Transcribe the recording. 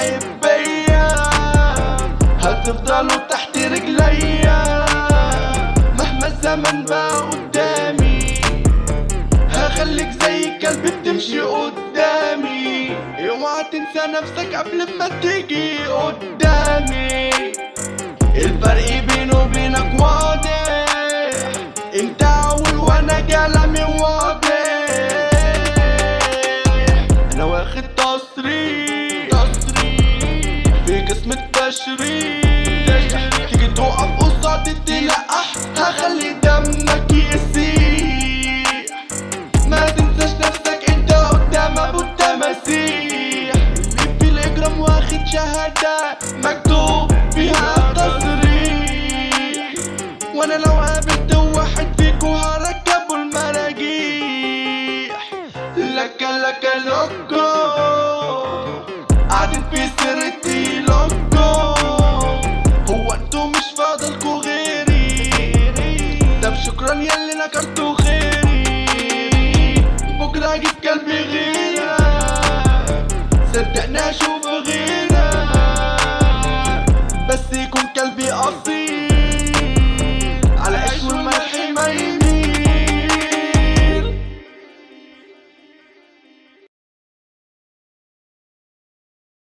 عيب بيا، هتفضلوا تحت رجليا مهما الزمن بقى قدامي. هخليك زي كلب بتمشي قدامي، اوعى تنسى نفسك قبل ما تيجي قدامي. الفرق بيني وبينك واضح، انت اول وانا كلامي واضح. انا واخد تصريح في قسم التشريح، تيجي تقف قصادي تلقح هخلي دمك يسيح. ما تنساش نفسك انت قدام ابو التماسيح، اللي في الاجرام واخد شهادة مكتوب فيها تصريح. وانا لو قابلت واحد فيكو هركبه المراجيح. لك لوكو